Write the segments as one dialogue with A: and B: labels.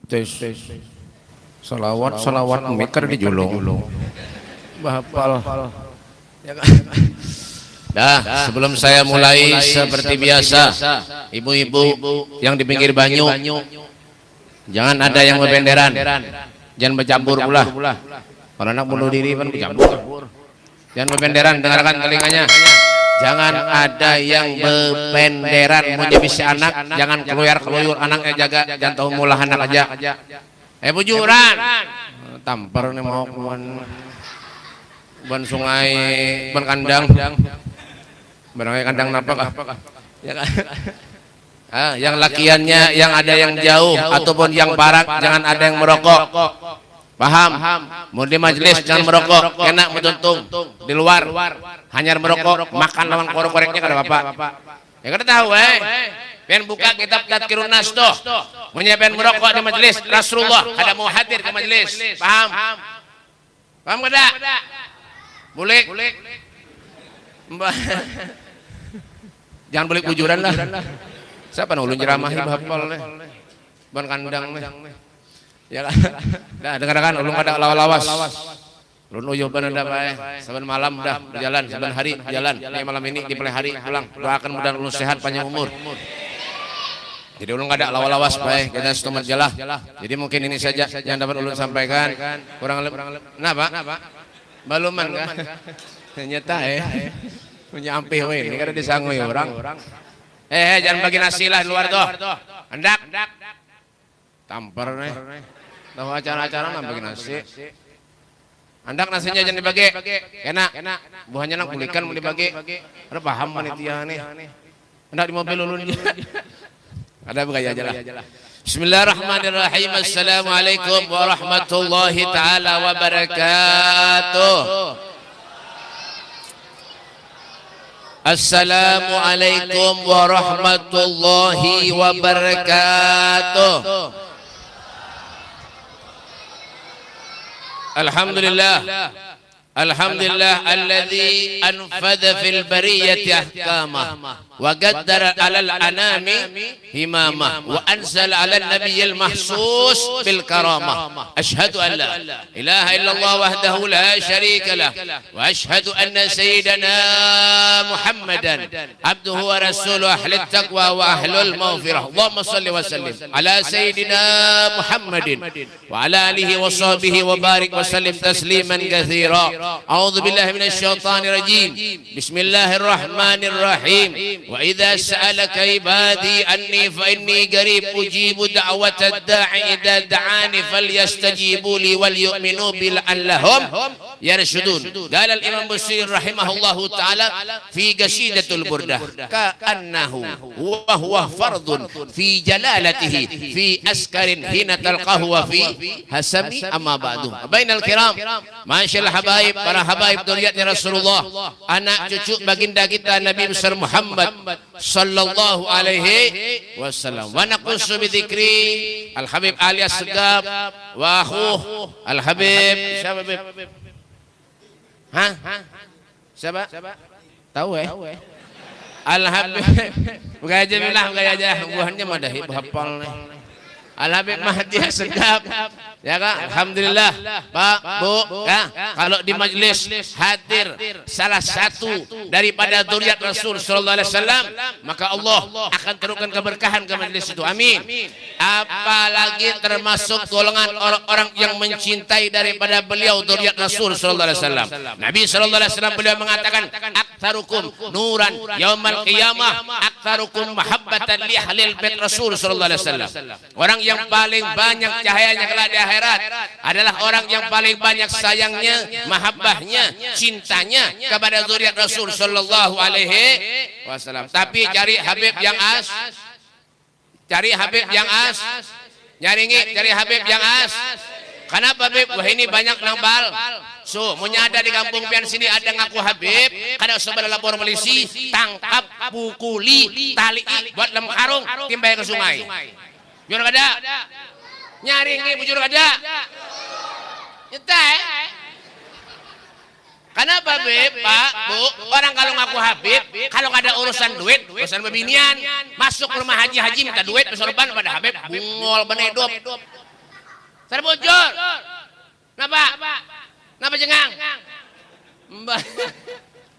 A: tes salawat mikir di julung bahapal ya kan? Dah, sebelum saya mulai seperti biasa, ibu-ibu yang di pinggir banyu, jangan ada yang berbenderan, jangan bercampur pula. Kalau anak bunuh diri kan bercampur. Jangan berbenderan, dengarkan telinganya. Jangan ada yang berbenderan menyebisi anak, jangan keluyur anaknya, jaga, jangan tahu mulah anak aja. Bujuran, tampar nih mau ban sungai, ban kandang. Barangnya kandang napak ya kan? Yang lakiannya yang ada yang jauh ataupun yang barat jangan ada yang merokok, paham? Mau di majelis jangan merokok, enak mentuntung di luar hanya merokok, makan lawan korek-koreknya kada bapak ya kada tahu pengen buka kitab Tadkirun Nas tuh menyiapkan merokok di majelis Rasulullah ada mau hadir ke majelis, paham kada? Boleh jangan beli bujuran lah. Siapa ulun jeramahi bahapal ban kandang ya kan. Dah dengarkan ulun kada lawas. Ulun uyuh ban anda bae. Saben malam dah berjalan, saben hari jalan. Malam ini di hari pulang. Doakan mudah ulun sehat panjang umur. Jadi ulun kada lawas bae, kita setumat jalah. Jadi mungkin ini saja yang dapat ulun sampaikan. Kurang lebih napa? Baluman kan? Nyata punya ampih we ini kada disangui orang. Jangan bagi nasi lah di luar tuh. Hendak tampar nih. Tahu acara-acara nang bagi nasi. Hendak nasinya jangan dibagi. Enak. Buahnya nang kulikan mau dibagi. Ada paham panitia nih. Hendak di mobil ulun. Ada begaya aja lah. Bismillahirrahmanirrahim. Assalamualaikum warahmatullahi taala wabarakatuh. Assalamualaikum warahmatullahi wabarakatuh. Alhamdulillah alladzi anfadha fil bariyati ahkamah wa qaddara 'alal anami himamah wa anzala 'alan nabiyyil mahsus bil karamah. Asyhadu an la ilaha illallah wahdahu la syarika lah wa asyhadu anna sayyidana Muhammadan abduhu wa rasuluhu ahlut taqwa wa ahlul maghfirah. Allahumma shalli wa sallim ala sayyidina Muhammadin wa ala alihi wa sahbihi wa barik wa sallim tasliman katsira. A'udzu billahi minasy syaithanir rajim. Bismillahirrahmanirrahim. Wa idza sa'alaka ibadi anni fa inni qarib ujibu da'watad da'i idza da'ani falyastajibu li wal yu'minu bil allahum yarshudun. Qala al Imam Busiri rahimahullahu taala fi qasidatul burdah ka'annahu wa huwa fardun fi jalalatihi fi askarin hina talqahu wa fi hasami amma ba'du. Bainal kiram, masyaallah habaib, para habaib dzurriyyatnya Rasulullah, anak cucu baginda kita Nabi besar Muhammad sallallahu alaihi wasallam. Wa naqussu bi dzikri Al Habib alias Segap wa akhuh Al Habib siapa Habib? Siapa? Tahu Al Habib. Bukan aja bilang buahnya madahi hafal nih. Al Habib Mahdi Segap ya kan? Alhamdulillah Pak Bu ya, kalau di majelis hadir salah satu daripada dzurriyyat Rasul sallallahu alaihi wasallam, maka Allah akan turunkan keberkahan ke majelis itu, amin. Apalagi termasuk golongan orang-orang yang mencintai daripada beliau dzurriyyat Rasul sallallahu alaihi wasallam. Nabi sallallahu alaihi wasallam beliau mengatakan aktsarukum nuran yaumal qiyamah aktsarukum mahabbatan li ahlil bait Rasul sallallahu alaihi wasallam. Orang yang paling banyak cahayanya kelak di akhirat adalah orang yang paling banyak sayangnya, mahabbahnya, cintanya kepada dzurriyyat Rasul sallallahu alaihi wasallam. Tapi cari Habib yang as, cari Habib yang as, nyaringi cari Habib yang as. Kenapa Habib? Wah ini banyak nambal. So, mau ada di kampung pian sini ada ngaku Habib, kada usah pada lapor polisi, tangkap, pukuli, tali buat lem karung, timbay ke sungai. Jujur kada? Nyaringi bujur kada? Nyetai. Kenapa Beb, Pak, Bu? Orang kalau ngaku Habib, kalau nggak ada urusan duit, urusan bebinian, masuk rumah haji minta duit, besorban pada Habib, bungol benedop. Terbujur. Napa? Napa cengang? Mbah.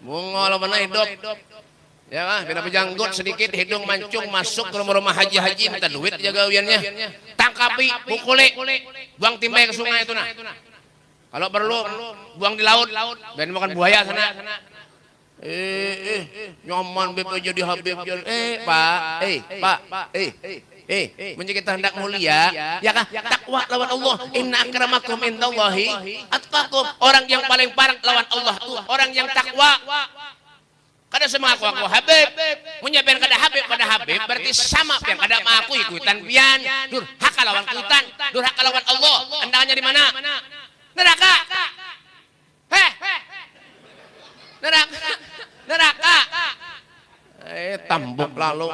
A: Bunga lo mana hidup. Ya kan, kenapa janggut sedikit, hidung mancung masuk ke rumah haji-haji minta duit jaga gawiannya. Tangkapi, pukuli, buang timbai ke sungai itu nah. Kalau perlu buang di laut, dan makan buaya sana. Nyaman BP jadi Habib. Pak, menjadi kita hendak mulia, ya kan? Takwa lawan Allah. Inna akramakum indallahi atqakum. Orang yang paling parah lawan Allah itu orang yang takwa. Kada semua aku Habib, menyampaikan kada Habib pada Habib berarti sama yang kada aku ikutan pian. Durhaka lawan ikutan, durhaka lawan Allah. Andanya di mana? Neraka. Neraka. Tambuk lalu.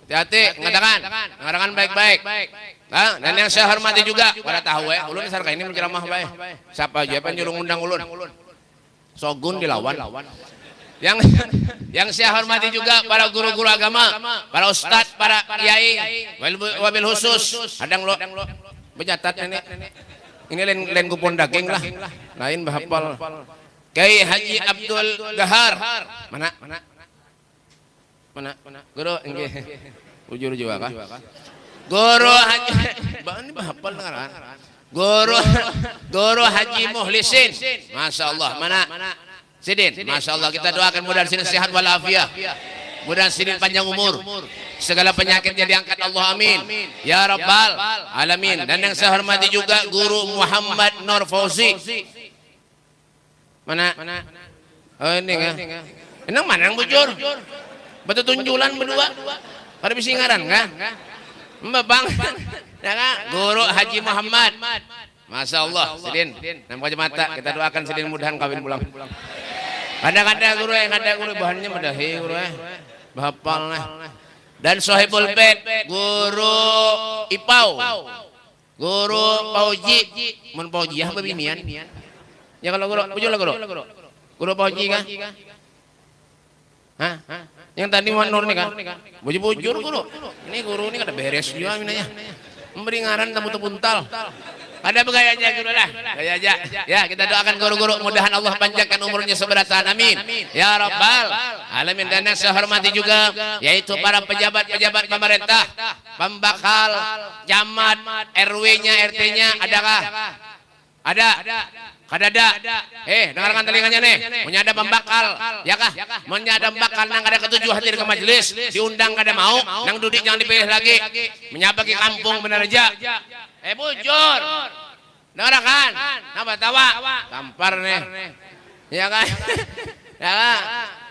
A: Hati-hati, mengatakan baik-baik. Nah, dan yang saya hormati juga, pada tahu ulun sarka ini menceramah baik. Siapa aja penjulung undang ulun. Sogun dilawan. Yang saya hormati juga para guru-guru agama, para ustadz, para kiai, wabil khusus. Adang lo bercatat ini lain kupon daging lah, lain bahapal. Kiai Haji Abdul Gahar, mana? Guru, ujur juga kah? Guru Haji, ini bahapal dengaran. Guru Haji Muhlisin, Masya Allah, mana? Sidin, Masya Allah, kita doakan mudah Sidin sehat walafiat, mudah Sidin panjang umur, segala penyakitnya diangkat Allah, amin ya rabbal alamin. Dan yang saya hormati juga Guru Muhammad Nur Fauzi, mana? Oh ini kan? Enang mana yang bujur? Betul tunjulan berdua, pada bisingaran kan? Mbak Bang, ya kan? Guru Haji Muhammad, Masya Allah, Sidin, nama kacamata, kita doakan Sidin mudahan kawin pulang. Kadang-kadang guru bahannya medahi guru bahapal nah. Dan Sohibul Bait, Guru Ipau, Guru Pauji, mun Pauji ya bebinian. Ya kalau guru, bujur lah Guru Pauji kan? Hah? Yang tadi Nur nih kan? Bujur guru. Ini guru ini kada beres juga minanya. Memberi ngaran tamu puntal. Ada begaya aja guru lah. Gaya aja. Ya, kita doakan guru-guru mudahan Allah panjangkan umurnya seberatan, amin. Ya rabbal alamin. Dan yang saya hormati juga yaitu para pejabat-pejabat pemerintah, pembakal, camat, RW-nya, RT-nya, adakah? Ada. Kadada. Dengarkan telinganya nih. Punya ada pembakal, ya kah? Punya ada pembakal nang ada ketujuh hadir ke majelis, diundang kada mau, nang duduk jangan dipilih lagi. Menyapa ke kampung benar aja. Bujur. Dengarkan. Napa tawa? Tampar nih. Ya kan? Ya kan?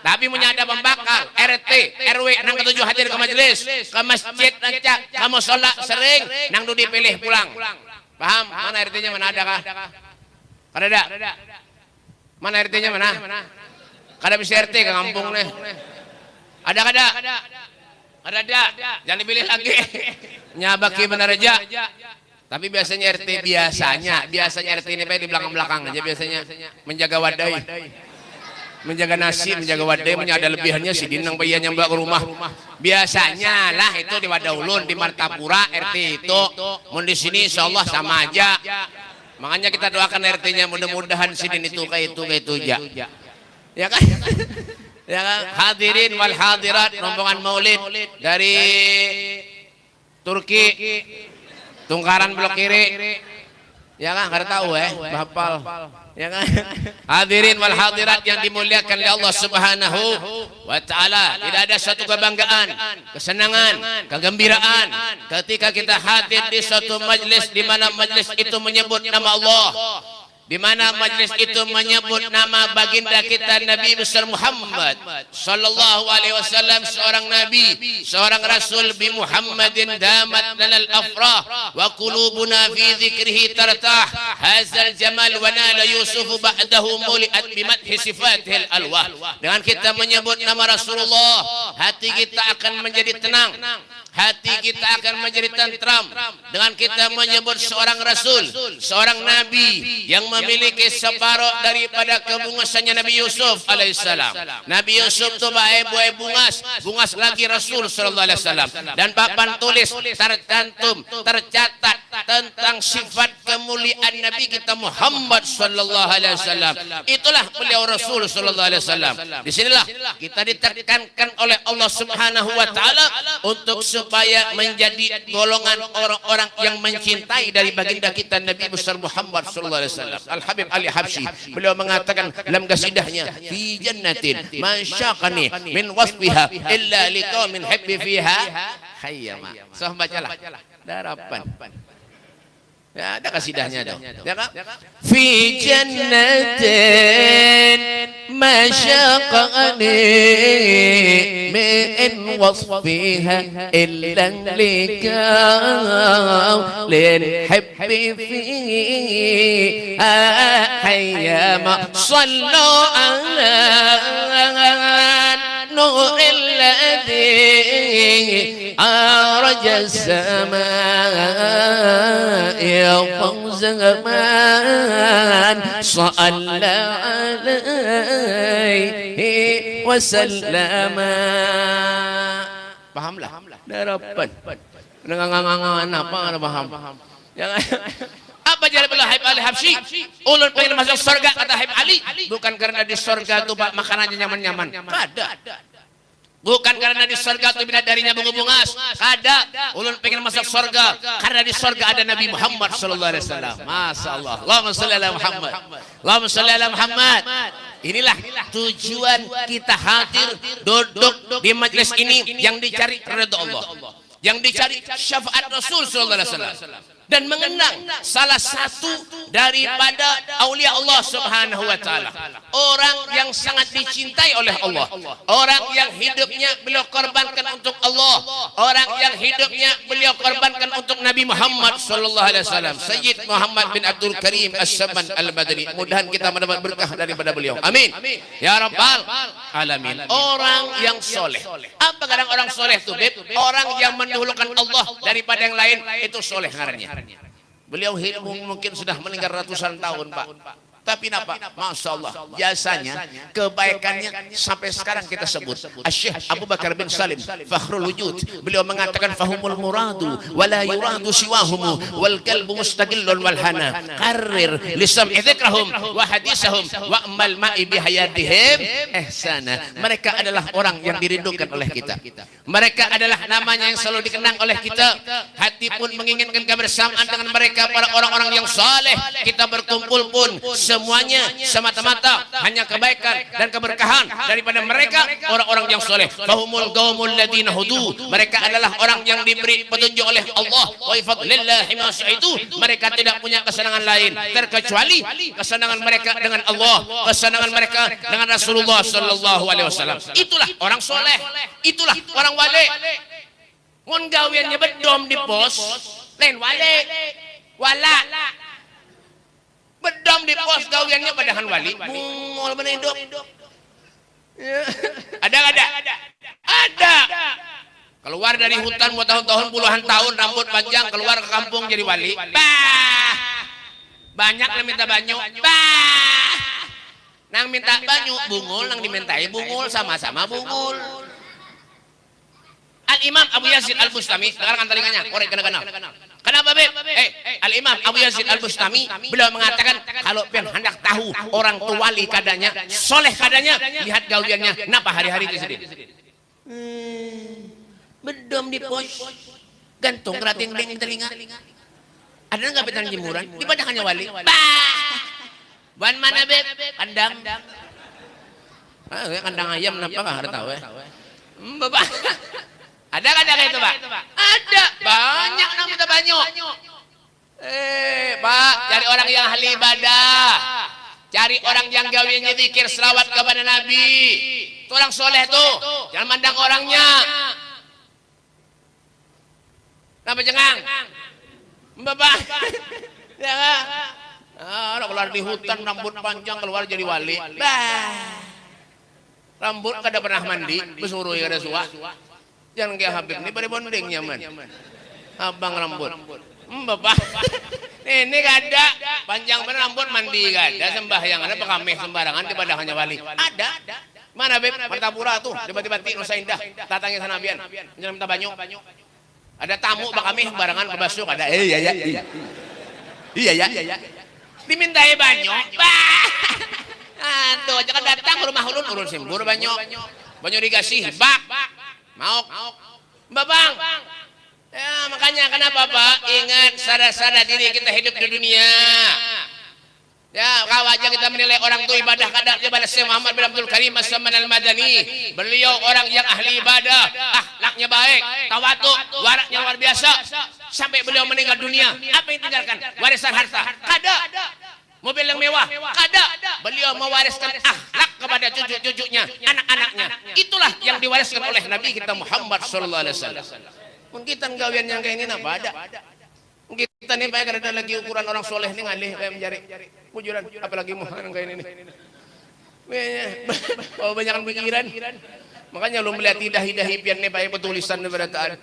A: Tapi punya ada pembakal, RT, RW nang ketujuh hadir ke majelis, ke masjid rancak, kamu sholat sering, nang duduk dipilih pulang. Paham? Mana RT-nya mana ada kah? Kada ada. Mana RT-nya mana? Kada bisa RT ke kampung nih. Ada kada? Kada ada. Jangan dipilih lagi. Nyabaki benar aja. Tapi biasanya RT biasanya RT ini di belakang-belakang aja biasanya menjaga wadai. Menjaga nasi, menjaga wadai, ada lebihannya si dinang bayi nyambak ke rumah. Biasanya lah itu di Wadaulun, di Martapura RT itu. Mun di sini insyaallah sama aja. Makanya kita doakan RT-nya mudah-mudahan sidin itu kayak itu aja. Ya kan? Ya kan? Hadirin wal hadirat rombongan Maulid dari Turki, Tungkaran Blok Kiri. Ya kan? Kada tahu bahapal. Ya kan? Hadirin wal hadirat yang dimuliakan oleh Allah Subhanahu wa taala, tidak ada satu kebanggaan, kesenangan, kegembiraan ketika kita hadir di suatu majlis di mana majlis itu menyebut nama Allah, di mana majlis itu menyebut nama baginda kita Nabi besar Muhammad sallallahu alaihi wasallam, seorang nabi, seorang rasul, bi Muhammadin damat lanal afrah wa qulubuna fi dzikrihi tartah hadzal jamal wa nala yusuf ba'dahu muliat bi madhi sifatil alwah. Dengan kita menyebut nama Rasulullah, hati kita akan menjadi tenang, Hati kita akan menjadi tentram dengan kita menyebut seorang rasul, seorang nabi yang memiliki separuh daripada kebungasannya Nabi Yusuf alaihissalam. Nabi Yusuf itu buai bungas, bungas lagi Rasul sallallahu alaihi wasallam. Dan papan tulis tercantum, tercatat tentang sifat kemuliaan Nabi kita Muhammad sallallahu alaihi wasallam. Itulah beliau Rasul sallallahu alaihi wasallam. Disinilah kita ditekankan oleh Allah Subhanahu wa taala untuk supaya menjadi golongan orang-orang yang mencintai dari baginda kita Nabi besar Muhammad sallallahu alaihi wasallam. Al Habib Ali Habsyi beliau mengatakan dalam qasidahnya, fi jannatin man syaqani min wasfiha illa liqaumin habbi fiha hayyama. So bacalah darapan. Ya, ada kasidahnya dong. Ya kan? Fi jannatin masyaqani min wasfiha illa liqaulin habbi fiha hayyama sallu ala nur alladhi arja as-samaa فوز من صلى عليه وسلم. Pahamlah? Darapan. Ngangangangan apa ada paham? Jangan. Apa jadi beliau Habib Ali Habsyi? Ulun pengen masuk surga kata Habib Ali, bukan karena di surga itu makanannya nyaman-nyaman. Ada. Bukan karena di surga itu bidadarinya bunga-bungas. Ada. Ulun pengen masuk surga karena di surga ada Nabi Muhammad sallallahu alaihi wasallam. Masyaallah. Allahumma shalli ala Muhammad. Allahumma shalli ala Muhammad. Inilah tujuan kita hadir duduk di majelis ini, yang dicari ridha Allah, yang dicari syafaat Rasul sallallahu alaihi wasallam, dan mengenang salah satu daripada aulia Allah Subhanahu wa taala, orang yang sangat dicintai oleh Allah, orang yang hidupnya beliau korbankan untuk Allah, orang yang hidupnya beliau korbankan untuk Nabi Muhammad sallallahu alaihi wasallam, Sayyid Muhammad bin Abdul Karim As-Saman Al-Badri. Mudahan kita mendapat berkah daripada beliau. Amin ya rabbal alamin. Orang yang soleh. Apa kadang orang soleh itu, Beb? Orang yang mendahulukan Allah daripada yang lain, itu soleh ngarannya. Beliau hidup mungkin sudah meninggal ratusan tahun, Pak. Tapi napa? Masya Allah, jasanya, kebaikannya sampai sekarang kita sebut. Syekh Abu Bakar bin Salim Fakhrul Wujud, beliau mengatakan fahumul muradu wala yuradu siwahumu wal qalbu mustaqillun wal hana qarrir lisam idzikrahum wa hadisahum wa amal ma'i bihayatihim ihsana. Mereka adalah orang yang dirindukan oleh kita. Mereka adalah namanya yang selalu dikenang oleh kita. Hati pun menginginkan kebersamaan dengan mereka, para orang-orang yang saleh. Kita berkumpul pun semuanya semata-mata hanya kebaikan dan keberkahan daripada mereka, orang-orang yang soleh. Fahumul qaumul ladina hudu, mereka adalah orang yang diberi petunjuk oleh Allah. Wa fadlillahi ma syaitu, mereka tidak punya kesenangan lain terkecuali kesenangan mereka dengan Allah, kesenangan mereka dengan Rasulullah sallallahu alaihi wasallam. Itulah orang soleh, itulah orang wali. Mun gawiannya bedom di pos, lain wali, wala. Bedom di pos gawiannya padahan wali, bungol bener hidup. Ada nggak ada? Ada. Keluar dari hutan buat tahun-tahun, puluhan tahun, rambut panjang, keluar ke kampung jadi wali. Bah, banyak yang minta banyu. Bah, nang minta banyu, bungul, nang dimintai bungul, sama-sama bungul. Al-Imam Abu Yazid Al-Bustami, sekarang antaranya, korek kena-kena. Kenapa, Beb? Al-Imam Abu Yazid Al-Bustami, beliau mengatakan, kalau pengen hendak tahu orang tua wali kadanya, soleh kadanya, lihat gawiannya, kenapa hari-hari di sini? Bedom di pos, gantung kerating di telinga. Ada nggak petang jemuran? Di padahannya wali. Bah! Ban mana, Beb? Kandang. Kandang ayam, kenapa nggak ada tahu ya? Bapak. Ada nggak kayak itu, Pak? Ada, banyak nang minta banyu. Pak, cari orang yang ahli ibadah, cari orang yang gawiannya zikir selawat kepada Nabi. Itu orang soleh tuh, jangan mandang orangnya. Kenapa cengang? Bapak, ya nggak? Keluar di hutan, rambut panjang, keluar jadi wali. Bah, rambut kada pernah mandi, besuruh kada suah. Jangan kayak Habib ini pada bondeng nyaman. Abang rambut. Bapak. Ini gak ada. Panjang bener rambut mandi gak ada. Sembahyang ada pekamih sembarangan di hanya wali. Ada. Mana Beb? Martapura tuh. Tiba-tiba Nusa Indah. Tatangnya sana bian. Jangan minta banyu. Ada tamu pekamih sembarangan kebasuk. Ada. Iya. Dimintai banyu. Aduh, jangan datang ke rumah ulun. Ulun simbur banyu. Banyu dikasih. Bak. Mauk. Mbak Bang. Ya makanya kenapa Pak? Ingat sadar-sadar diri kita hidup di dunia. Ya kalau aja kita menilai orang itu ibadah kadang ibadah Syekh Muhammad bin Abdul Karim As-Saman Al-Madani. Beliau orang yang ahli ibadah, akhlaknya baik, tawadhu, waraknya luar biasa. Sampai beliau meninggal dunia, apa yang tinggalkan? Warisan harta. Kada. Mobil yang mewah. Kada. Beliau mewariskan akhlak kepada cucu-cucunya, anak-anaknya. Itulah yang diwariskan oleh Nabi kita Muhammad sallallahu alaihi wasallam. Mungkin kita gawian yang kayak ini apa ada. Kita nih baik ada lagi ukuran orang soleh nih ngalih kayak mencari pujuran apalagi muhan kayak ini. Oh banyak pikiran. Makanya lu melihat dahi-dahi pian nih pakai tulisan berataan.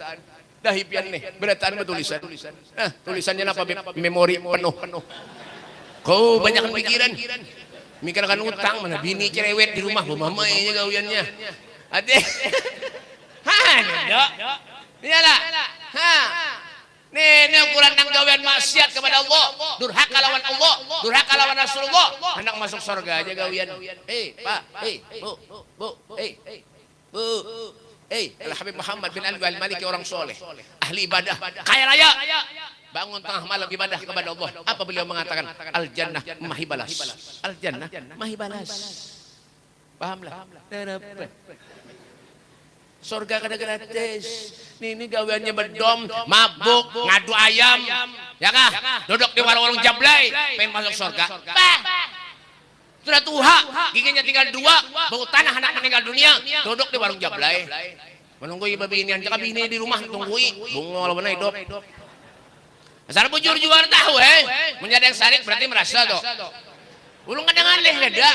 A: Dahi pian nih berataan tulisan. Tulisannya apa memori penuh. Kau banyak pikiran. Mikirkan utang mana bini cerewet di rumah mama ini gawiannya. Ade. Dok. Iyalah. Ini ukuran nang gawean maksiat kepada Allah, durhaka lawan Allah, durhaka lawan Rasulullah, hendak masuk surga aja gawean. Pak, Bu. Al Habib Muhammad bin Alwi Al-Maliki orang soleh, ahli ibadah, kaya raya. Bangun tengah malam ibadah kepada Allah. Apa beliau mengatakan? Al jannah mahi balas. Al jannah mahi balas. Pahamlah? Surga kada gratis. Ini gaweannya bedom, mabuk, ngadu ayam, ya kah? Duduk di warung-warung jablay, pengen masuk surga. Sudah tua, giginya tinggal 2, bau tanah anak meninggal dunia, duduk di warung jablay. Menunggu ibu binian, jika bini di rumah tunggui, bungol mana hidup. Asal bujur juga tahu menjadi yang sarik berarti merasa toh. Ulung kadang aneh leda.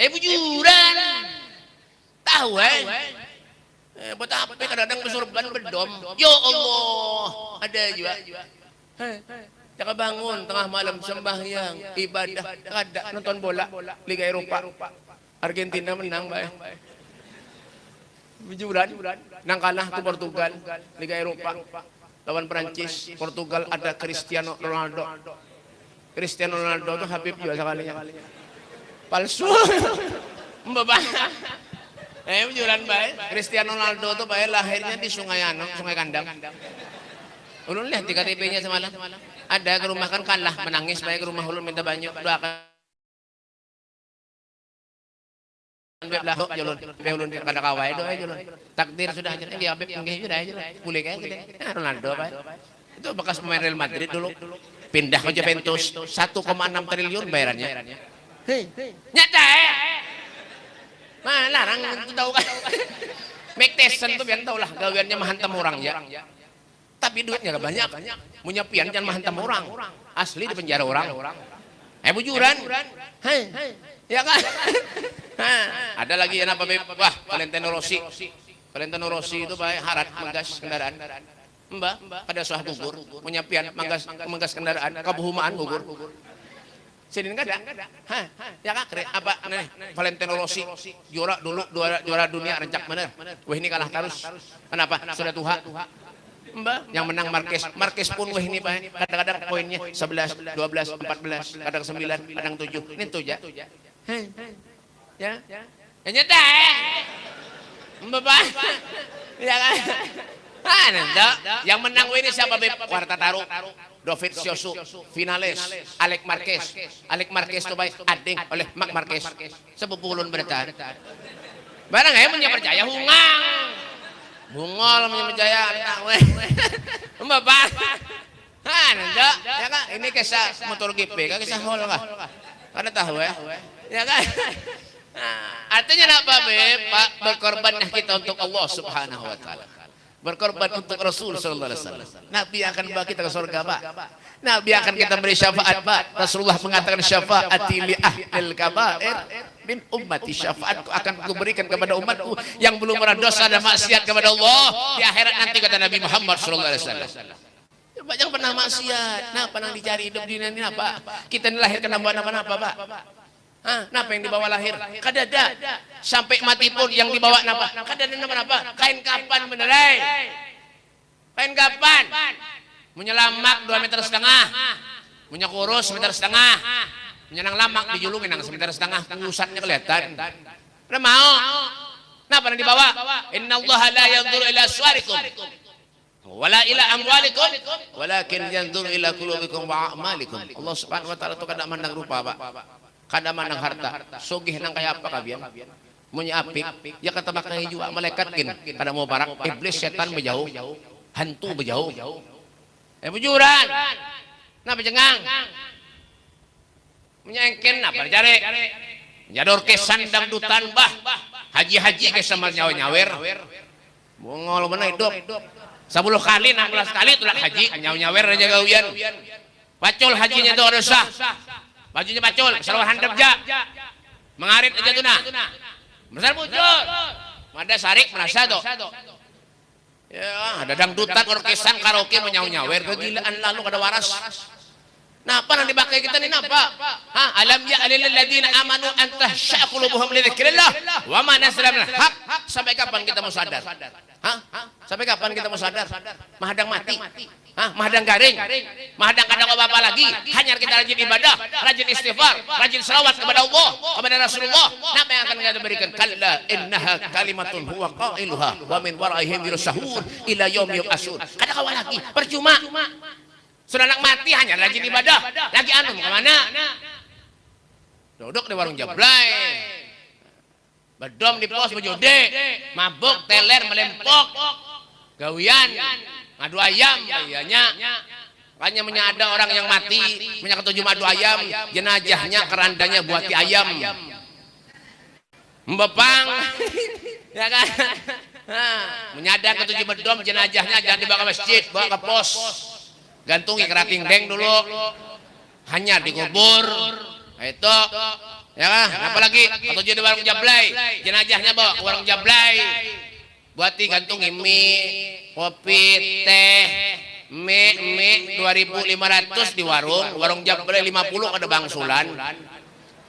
A: Bujuran. Tahu betapa kadang-kadang bersorban bedom. Ya Allah, ada juga. Jangan bangun tengah malam sembahyang, ibadah, kada nonton bola Liga Eropa. Argentina menang bae. Bujuran nang kalah ke Portugal Liga Eropa. Lawan Perancis, Portugal ada Cristiano Ronaldo. Cristiano Ronaldo itu Habib juga sekalinya. Palsu. Mbak. Bujuran baik. Cristiano Ronaldo itu baik lahirnya di Sungai Sungai Kandang. Ulun lihat di KTP-nya semalam. Ada ke rumah kan kalah menangis baik ke rumah ulun minta banyak doakan. Ulun kada kawai doa julun. Takdir sudah aja dia Habib nggih sudah aja. Boleh kayak gini. Ronaldo baik. Itu bekas pemain Real Madrid dulu. Pindah ke Juventus 1,6 triliun bayarannya. Nyata larang itu tahu kan. Mike Tyson tuh biar tahu lah gaweannya menghantam orang ya. Tapi duitnya gak banyak. Punya pian jangan menghantam orang. Asli di penjara orang. Bujuran. Ya kan? Ada lagi yang apa? Wah, Valentino Rossi. Valentino Rossi itu baik harat menggas kendaraan. Mbak, pada suah gugur, punya pian menggas kendaraan, kebuhumaan gugur. Sini enggak ada. Ya kan? Apa nih? Valentino Rossi juara dulu juara dunia rencak bener. Wah ini kalah terus. Kenapa? Sudah tua. Mbak, yang menang Marquez pun wah ini Pak. Kadang-kadang poinnya 11, 12, 14, kadang 9, kadang 7. Ini 7 ya. Ya. Nyata. Mbak. Ya kan? Yang menang ini siapa Beb? Quartararo, David Siosu, finalis, Alex Marquez itu baik ading oleh Mark Marquez. Sepupu ulun berita. Barang punya percaya hungang. Bungol punya percaya Mbak. Ya kan? Ini kisah motor GP, kisah hol kah? Kada tahu ya kan? Artinya apa Beb? Pak berkorbannya kita untuk Allah Subhanahu wa taala. Berkorban untuk Rasul sallallahu alaihi wasallam. Nabi akan bawa kita ke surga, Pak. Nabi akan kita beri syafaat, Pak. Rasulullah mengatakan syafaati li ahlil kabair. min ummati, syafaatku akan kuberikan kepada umatku yang belum pernah dosa dan maksiat kepada Allah di akhirat nanti, kata Nabi Muhammad sallallahu alaihi wasallam. Banyak pernah maksiat, nah pernah dicari hidup di dunia ini apa? Kita dilahirkan tanpa apa-apa, Pak. Napa yang dibawa lahir? Kadada. Sampai mati pun yang dibawa napa? Kadada napa? Kain kapan benerai? Kain kapan? Punya lamak 2,5 meter, punya kurus 1,5 meter, punya nang lamak dijulungin nang 1,5 meter, pusatnya kelihatan. Udah mau? Napa yang dibawa? Innallaha la yanzuru ila suwarikum wala ila amwalikum walakin yanzuru ila qulubikum wa a'malikum. Allah Subhanahu wa taala itu kada mandang rupa, Pak. Kada mandang harta. Sugih nang kaya apa kabian? Munya apik, ya kata makai juga malaikat kin. Kada mau barak iblis setan berjauh, hantu berjauh. Bujuran. Napa cengang? Menyengken apa dicari? Jador kesan dangdutan bah. Haji-haji ke sama nyawer. Bungol mana hidup. 10 kali 16 kali tulak haji nyawer aja gawian. Pacul hajinya itu harus sah. Bajunya pacul, selalu handap ja. Mengarit aja tuh nah. Besar bujur. Ada sarik merasa tuh. Ya, ada dangdutan orkesan karaoke menyawer kegilaan lalu kada waras. Nah, apa yang dipakai kita ini apa? Alam ya alil ladzina amanu an tahsha qulubuhum li dzikrillah wa ma nazala minal haq. Sampai kapan kita mau sadar? Sampai kapan kita mau sadar? Mahadang mati. Mahadang garing. Mahadang kadang apa-apa lagi. Hanya kita rajin ibadah, rajin istighfar, rajin selawat kepada Allah, kepada Rasulullah. Apa yang akan kita berikan? Kalla innaha kalimatun huwa qailuha wa min waraihim yursahun ila yaumil asur. Kada kawan lagi, percuma. Sudah anak mati hanya rajin ibadah. Lagi anu kemana? Duduk di warung jablay. Bedom di pos bejode. Mabuk, teler, melempok. Gawian. Madu ayam. Kayaknya. Makanya menyada orang yang mati. Ketujuh madu ayam. Jenajahnya, kerandanya buati ayam. Mbepang. Ya kan? Menyada ketujuh bedom. Jenajahnya jangan dibawa ke masjid. Bawa ke pos. Gantungi kerating deng dulu, hanya dikubur, itu, ya kan? Apalagi atau jadi warung jablay, jenazahnya bawa ke warung jablay, buati gantungi mie, kopi, teh, mie 2.500 di warung jablay 50 ada bangsulan.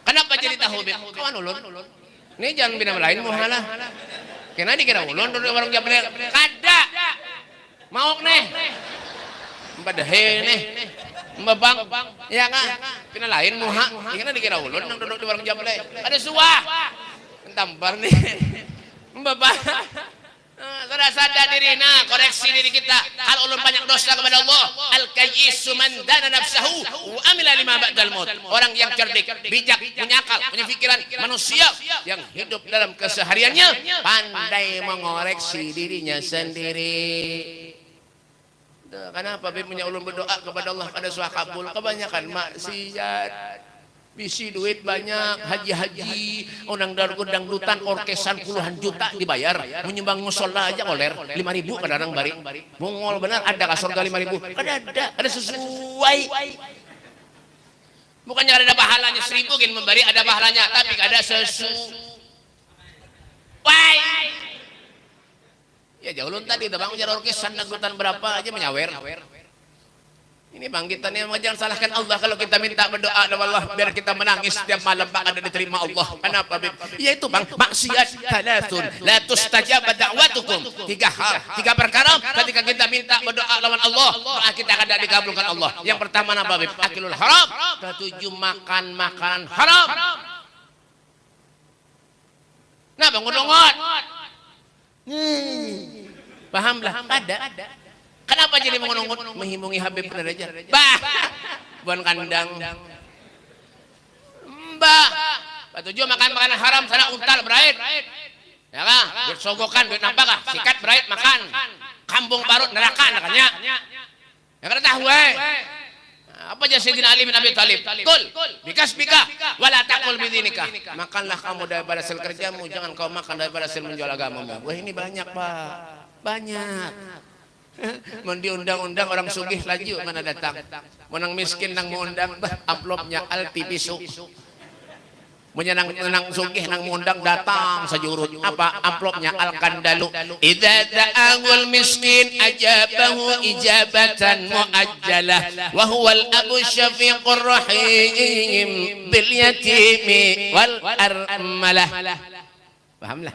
A: Kenapa jadi tahu? Kawan ulun, ini jangan bina lain muhalah. Kena dikira ulun dulu warung jablay, kada, mau nih. Badahe nih, mbabang, ya nggak, pina lain muha, ingin dikira ulun yang duduk di warung jablay, ada suah, tampar nih, mbabang, sudah sadar diri, nah koreksi diri kita, kalau ulun banyak dosa kepada Allah, al-kayyisu man dana nafsahu, wa amila lima ba'dal maut, orang yang cerdik, bijak, punya akal, punya pikiran, manusia yang hidup dalam kesehariannya, pandai mengoreksi dirinya sendiri. Kenapa punya ulun berdoa kepada Allah pada suah kabul, kebanyakan maksiat, bisi duit banyak, haji-haji, orang dangdutan orkesan puluhan juta dibayar, menyumbang musola aja koler 5.000 kadang bari, mongol benar ada kasur surga 5.000, ada sesuai, bukannya ada pahalanya 1.000 gin memberi ada pahalanya, tapi ada sesuai. Ya jauh ulun tadi udah bangun jar orkesan dangdutan berapa aja menyawer. Ini bangkitannya jangan salahkan Allah kalau kita minta berdoa kepada Allah biar kita menangis setiap malam Pak ada diterima Allah. Kenapa Bib? Ya itu Bang, maksiat talatsun la tustajab da'watukum. 3 hal, 3 perkara ketika kita minta berdoa lawan Allah, doa kita akan dikabulkan Allah. Yang pertama apa Bib? Akilul haram. Ketujuh makan makanan haram. Nah, bangun-bangun. Pahamlah, ada. Kenapa jadi mengungut menghimungi Habib benar aja? Bah, buan kandang. Mbah, batuju makan makanan haram sana untal berait. Ya kan? Duit sogokan, duit napa kah? Sikat berait makan. Kambung parut neraka anaknya. Ya kan tahu apa aja Sayyidina Ali bin Abi Thalib? Kul, bikas bika, wala takul bidinika. Makanlah kamu daripada hasil kerjamu, jangan kau makan daripada hasil menjual agamamu. Wah ini banyak Pak, banyak. Mau diundang-undang orang sugih laju mana datang. Menang miskin nang mau undang, amplopnya alti pisuk. menyenang sugih nang mundang datang sajurut apa amplopnya al-kandalu idza da'angul miskin ajabahu ijabatan muajjalah wa huwal abu syafiqur rahim bil yatimi wal armalah. Paham lah.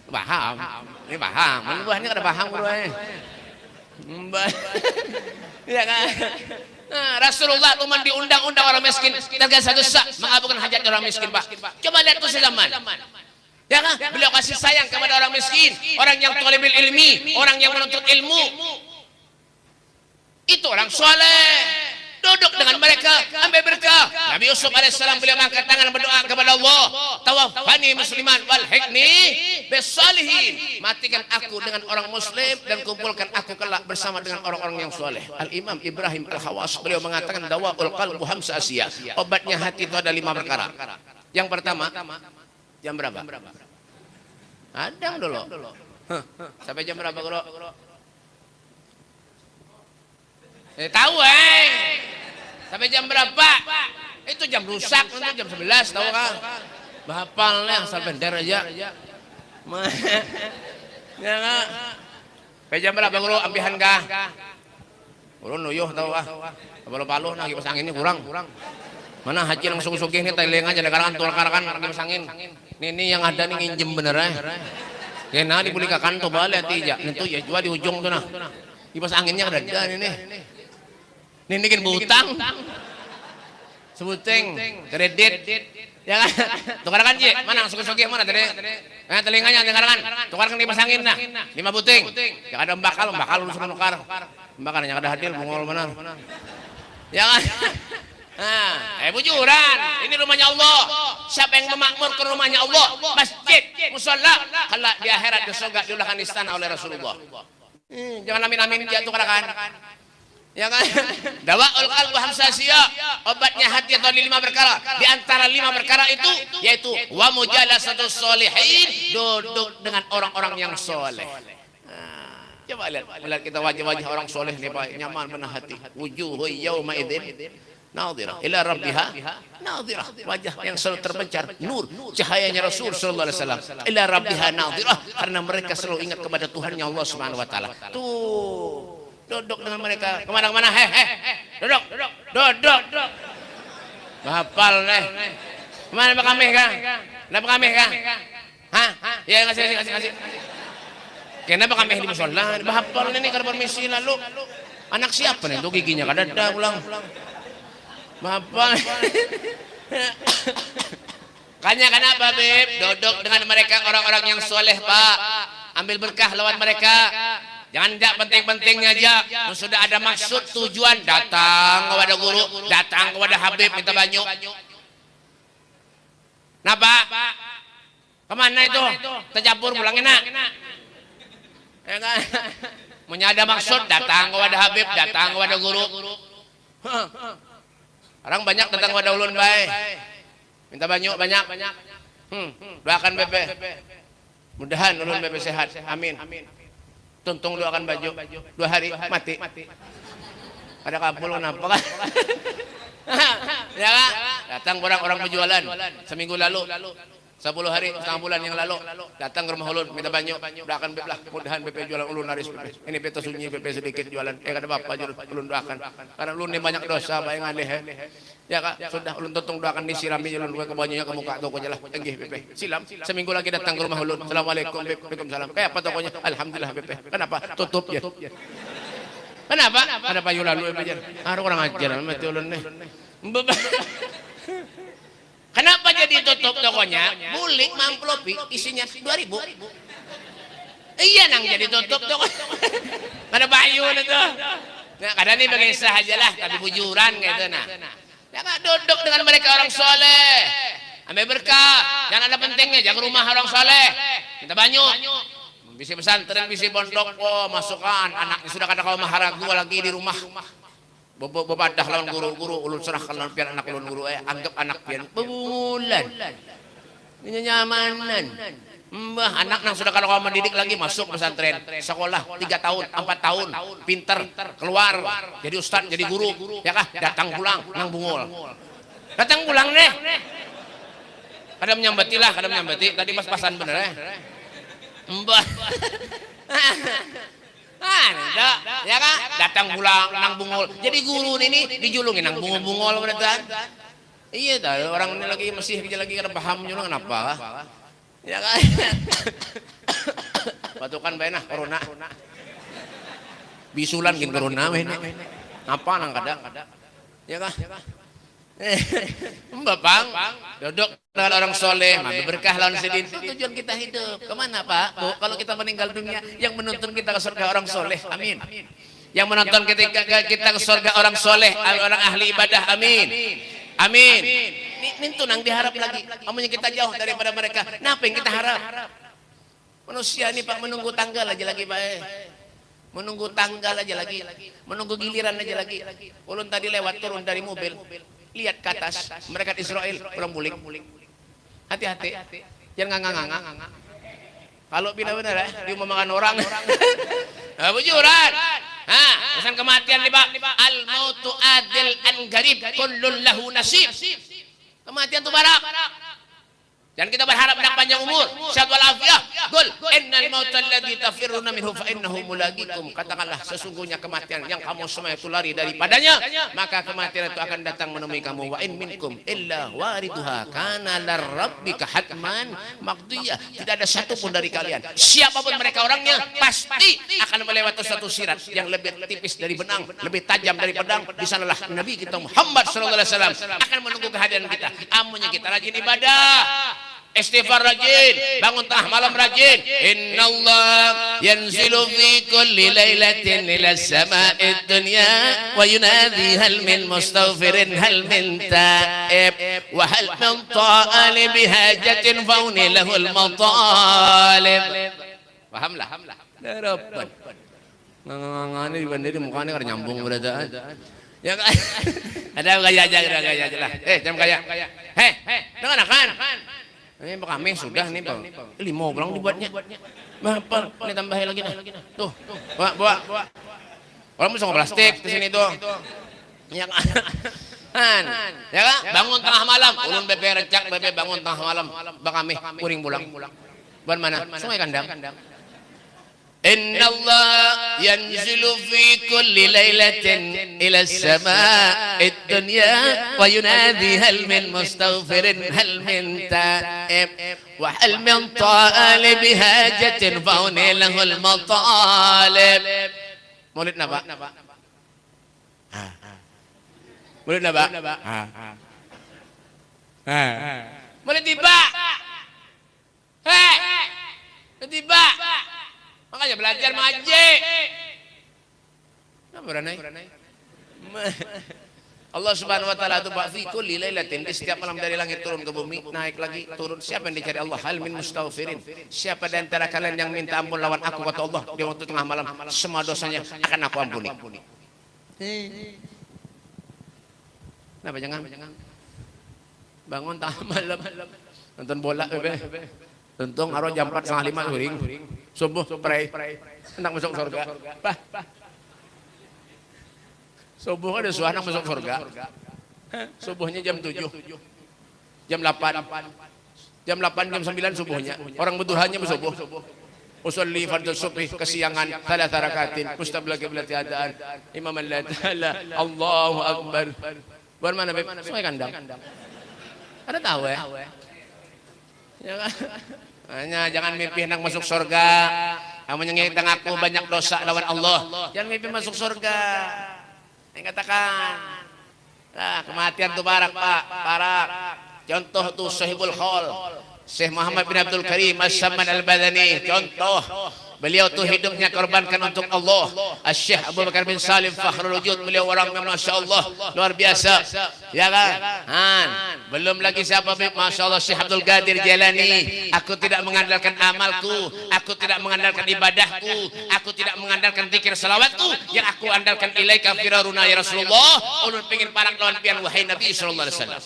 A: Paham. Ini paham. Buahnya kada paham bro. Iya kan? Nah, Rasulullah cuma diundang-undang orang miskin tergesa-gesa mengabulkan hajat orang miskin, Pak. Coba lihat tuh zaman. Ya kan? Beliau kasih sayang kepada orang miskin, orang yang thalibul ilmi, orang yang menuntut ilmu. Itu orang soleh. Duduk dengan mereka, ambil berkah. Nabi Yusuf alaihissalam beliau angkat tangan berdoa kepada Allah. Tawaffani musliman wal hikni bisalihin. Matikan aku dengan orang muslim dan kumpulkan aku kelak bersama dengan orang-orang yang soleh. Al-Imam Ibrahim Al-Khawas beliau mengatakan dawaul qalbu hamsa asya. Obatnya hati itu ada 5 perkara. Yang pertama, jam berapa? Adang dulu. Sampai jam berapa, Guru? Tahu sampai jam berapa? Itu jam rusak, itu jam 11 tahu kan? Bahapalnya asal bender aja. Ya enggak? Sampai jam berapa Guru? Ampihan kah? Guru nuyuh tahu kah? Palu-palu nah kipas angin ini kurang. Mana haji yang sugih-sugih ini telinga jadi karangan tular-karangan kipas angin. Ini yang ada nih nginjem bener kena dibeli ke kantor balik aja. Itu ya jual di ujung tuh nah. Kipas anginnya ada ini. Ini kan butang, sebuteng, kredit, ya kan? Tukarkan Ji, mana sugi-sugi mana tadi? Telinganya tukarkan, tukarkan 5 angin nah, 5 buting. Yang ada bakal lu suruh nukar, bakal yang ada hadir mongol mana? Ya kan? Nah, bujuran, ini rumahnya Allah. Siapa yang memakmurkan rumahnya Allah? Masjid, musola, kalau di akhirat di surga diulahkan istana oleh Rasulullah. Jangan amin-amin dia tukarkan. Ya kan? Dawaul qalbu hamsasiyah, obatnya hati atau 5 perkara. Di antara 5 perkara itu yaitu wa mujalasatus sholihin, duduk dengan orang-orang yang soleh. Coba lihat kita wajah-wajah orang soleh nih Pak, nyaman benar hati. Wujuhu yauma idzin nadhirah ila rabbiha nadhirah. Wajah yang selalu terbencar nur cahayanya Rasul sallallahu alaihi wasallam. Ila rabbiha nadhirah, karena mereka selalu ingat kepada Tuhannya Allah Subhanahu wa taala. Tuh duduk dengan mereka kemana-mana, duduk, bahapal nih, kemana Pak kami kah? Kenapa kami kah? Hah? Ya ngasih. Kenapa kami di musola? Bahapal ini karena permisi lalu. Anak siapa nih? Itu giginya kadada pulang. Bahapal. Kanya kenapa Beb? Duduk dengan mereka orang-orang yang soleh Pak. Ambil berkah lawan mereka. Jangan penting-pentingnya aja. Sudah ada maksud tujuan datang kepada guru, datang kepada Habib minta banyu. Napa? Kemana itu? Tercampur pulang enak. Ya kan? Punya ada maksud datang kepada Habib, datang kepada guru. Orang banyak datang kepada ulun baik. Minta banyu banyak. Doakan Bebe. Mudahan ulun Bebe sehat. Amin. Tuntung doakan baju 2 hari mati. Ada kampul kenapa kan? Ya kan? Datang orang-orang penjualan seminggu lalu, 10 hari, setengah bulan yang lalu datang ke rumah ulun minta banyu, doakan Beb lah, mudahan Beb jualan ulun laris Beb. Ini Beb sunyi Beb sedikit jualan. Kata Bapak ulun doakan. Karena ulun ini banyak dosa bayang alih. Ya Kak, sudah ulun tuntung doakan disirami ulun ke banyunya ke muka tokonya lah. Enggih Beb. Silam, seminggu lagi datang ke rumah ulun. Assalamualaikum Beb. Waalaikumsalam. Kayak apa tokonya? Alhamdulillah Beb. Kenapa? Tutup ya. Kenapa? Ada payu lalu Beb. Ada orang ajar mati ulun nih. Kenapa jadi tutup tokonya? Bulik mamplopi isinya 2.000. Iya nang jadi tutup tokonya. Ada payu itu. Nah, kadang ini bagi sahajalah tapi bujuran gitu nah. Ya kan duduk dengan mereka orang soleh. Ambil berkah. Jangan ada pentingnya, jangan rumah orang soleh. Minta banyu. Bisi pesantren, bisi pondok, masukkan anaknya sudah kada kau maharagu lagi di rumah. Bebadah lawan guru-guru, ulun serahkan lawan pian anak ulun guru, anggap anak pian bebulan. Ini nyamanan. Mbah anak nang sudah kalau mendidik lagi masuk pesantren, sekolah 3 tahun, 4 tahun, pinter, keluar, jadi ustad, jadi guru, ya kah? Datang pulang nang bungul. Datang pulang deh. Kadang menyambati lah, kadang menyambati. Tadi pas-pasan bener ya. Mbah. Enggak, ya kan? Datang pulang nang bungol. Jadi guru ini dijulungin nang bungol-bungol berarti. Iya tahu orang ini lagi masih kerja lagi karena paham nyulung kenapa? Ya kan? Batukan benah corona. Bisulan gin corona weh. Apa nang kadang? Ya kan? Mbak Pang, duduk dengan orang soleh, berkah lawan sedih. Itu tujuan kita hidup. Kemana Pak? Bu, kalau kita meninggal dunia, yang menuntun kita ke surga orang soleh, amin. Yang menonton ketika kita ke surga orang soleh, orang ahli ibadah, amin. Amin. Ini tuh nang diharap lagi. Omongnya kita jauh daripada mereka. Nah, apa yang kita harap? Manusia ini Pak menunggu tanggal aja lagi Pak. Menunggu tanggal aja lagi. Menunggu giliran aja lagi. Ulun tadi lewat turun dari mobil. Lihat ke atas, mereka Israel pulang bulik. Hati-hati, jangan ngangang. Kalau benar-benar diumumkan orang, bujuran. Pesan kematian nih Pak. Al mautu adil an garib, kullun lahu nasib. Kematian itu barak. Dan kita berharap panjang umur, sehat walafiat. Qul innal mautal ladzi tafirruna minhu fa innahu mulaqikum. Katakanlah sesungguhnya kematian yang kamu semua itu lari daripadanya, maka kematian itu akan datang menemui kamu. Wa in minkum illa wariduha kana lirabbika hatman maqdiyah. Tidak ada satupun dari kalian, siapapun mereka orangnya, pasti akan melewati satu sirat yang lebih tipis dari benang, lebih tajam dari pedang. Di sanalah Nabi kita Muhammad sallallahu alaihi wasallam akan menunggu kehadiran kita. Amunnya kita rajin ibadah, istighfar rajin, bangun tengah malam rajin. Innallaha yanzilu fi kulli lailatin ila sama'id dunya wa yunadi hal min mustaghfirin hal min ta'ib wa hal min ta'ali bihajatin fauni lahul matalib. Pahamlah? Darapan. Ngangane dibandiri mukanya kada nyambung berada. Ya kan? Ada gaya aja lah. Jam gaya. Dengar kan? Ini kami sudah nih Pak. 5 pulang dibuatnya. Bapak, ini tambahin lagi dah. Tuh, bawa. Orang bisa plastik di sini tuh. Ya kan? Ya kan? Bangun tengah malam. Ulun bebe recak, bebe bangun tengah malam. Bak kami kuring pulang. Buat mana? Sungai Kandang. Innallaha yanzilu fi kulli lailatin ila as-sama'id dunya wa yunadi hal min mustaghfirin hal min ta'ib wa hal min ta'ali bihajatin fauni lahul matalib. Maulid na Pak? Maulid na Pak? Maulid tiba. Tiba. Makanya belajar ngaji. Allah Subhanahu wa taala itu fi kulli lailatin, di setiap malam dari langit turun ke bumi, naik lagi, turun. Siapa yang dicari Allah? Hal min mustaghfirin. Siapa di antara kalian yang minta ampun lawan aku, kata Allah, di waktu tengah malam, semua dosanya akan aku ampuni. Kenapa jangan? Bangun tengah malam nonton bola Tentung arwah jam 4:30 huring. Subuh pray. Hendak masuk surga. Subuh ada suara masuk surga. Subuhnya jam 7. Jam 8. Jam 8 jam 9 subuhnya. Orang beduhannya bersubuh. Usolli fardhu subhi kesiangan 3 rakatin mustabla qiblati adaan imam la ta'ala Allahu akbar. Buat mana Beb? Sungai Kandang. Ada tahu ya? Ya kan? Hanya jangan mimpi hendak masuk surga. Kamu nyengitang aku banyak dosa lawan Allah. Jangan mimpi masuk surga. Yang katakan, kematian itu barak Pak, barak. Contoh tuh Sahibul Khol, Syekh Muhammad bin Abdul Karim As-Samad Al-Badani. Contoh, beliau tuh hidupnya korbankan untuk Allah. Syekh Abu Bakar bin Salim Fakhrul Wujud, beliau orang yang Masya Allah luar biasa. Ya kan? Belum lagi siapa Masya Allah Syekh Abdul Qadir Jailani. Aku tidak mengandalkan amalku, aku tidak mengandalkan ibadahku, aku tidak mengandalkan zikir salawatku, yang aku andalkan ilaika firaruna ya Rasulullah. Ulun pengin parak lawan pian wahai Nabi sallallahu alaihi wasallam.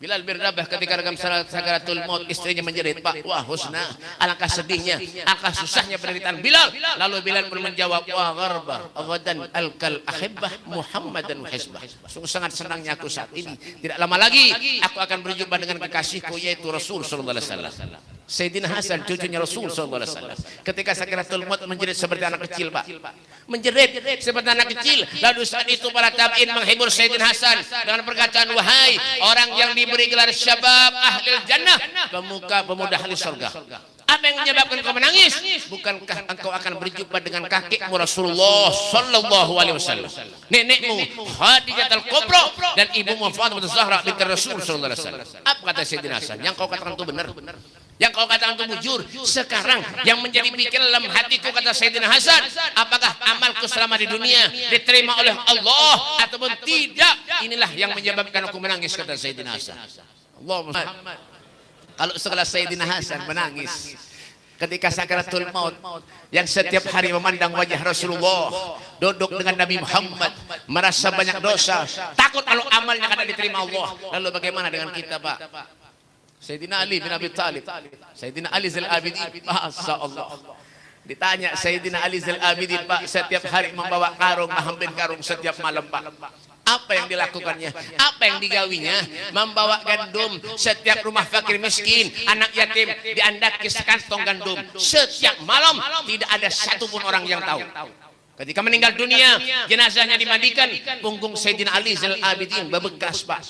A: Bilal bin Rabah ketika dalam sakaratul maut istrinya menjerit, Pak, wah Husna, alangkah sedihnya, alangkah susahnya penderitaan Bilal. Lalu Bilal pun menjawab, wah gharba ghadan alkal ahibbah Muhammadan hizbah. Sungguh sangat senangnya aku saat ini. Tidak lama lagi aku akan berjumpa dengan kekasihku yaitu Rasul sallallahu alaihi wasallam. Sayyidina Hasan cucunya Rasul sallallahu alaihi wasallam. Ketika sakaratul maut menjerit seperti anak kecil, Pak. Menjerit seperti anak kecil. Lalu saat itu para tabi'in menghibur Sayyidina Hasan dengan perkataan, wahai orang yang diberi gelar syabab ahlil jannah, pemuda ahli surga. Apa yang menyebabkan kau menangis? Bukankah engkau akan berjumpa dengan kakekmu Rasulullah sallallahu alaihi wasallam, nenekmu Khadijah al-Kubra dan ibumu Fatimah Zahra binti Rasul sallallahu alaihi wasallam? Apa kata Sayyidina Hasan? Yang kau katakan itu benar. Yang kau katakan itu jujur. Sekarang yang menjadi pikiran dalam hatiku, kata Sayyidina Hasan, apakah amalku selama di dunia diterima oleh Allah ataupun tidak? Inilah yang menyebabkan aku menangis, kata Sayyidina Hasan. Allahumma. Kalau setelah Sayyidina Hasan menangis ketika sakaratul maut, yang setiap hari memandang wajah Rasulullah, duduk dengan Nabi Muhammad, merasa banyak dosa, takut kalau amalnya akan diterima Allah. Lalu bagaimana dengan kita, Pak? Sayyidina Ali bin Abi Thalib, Sayyidina Ali Zal Abidin, Masya Allah. Ditanya Sayyidina Ali Zal Abidin, Pak, setiap hari membawa karung, mengambil karung setiap malam, Pak. Apa yang dilakukannya? Apa yang digawinya? Membawa gandum setiap rumah fakir miskin, anak yatim, diandaki sekantong gandum setiap malam. Tidak ada satupun orang yang tahu. Ketika meninggal dunia, jenazahnya dimandikan, punggung Sayyidina Ali Zal Abidin bebekas, Pak.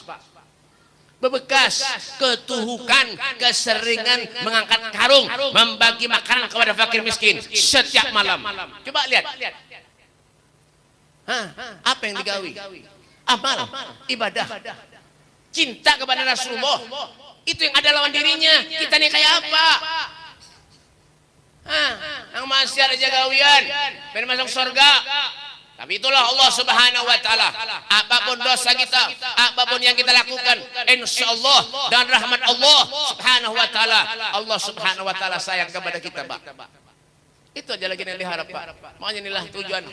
A: Bebekas, ketuhukan, keseringan mengangkat karung, membagi makanan kepada fakir miskin setiap malam. Coba lihat. Apa yang digawi? Amal, ibadah, cinta kepada Rasulullah. Itu yang ada lawan dirinya. Kita nih kayak apa? Yang masih ada jagawian, pengen masuk surga. Tapi itulah Allah Subhanahu wa taala. Apapun dosa kita, apapun yang kita lakukan, insyaallah dan rahmat Allah Subhanahu wa taala, Allah Subhanahu wa taala sayang kepada kita, Pak. Itu aja lagi yang diharap, Pak. Makanya inilah tujuan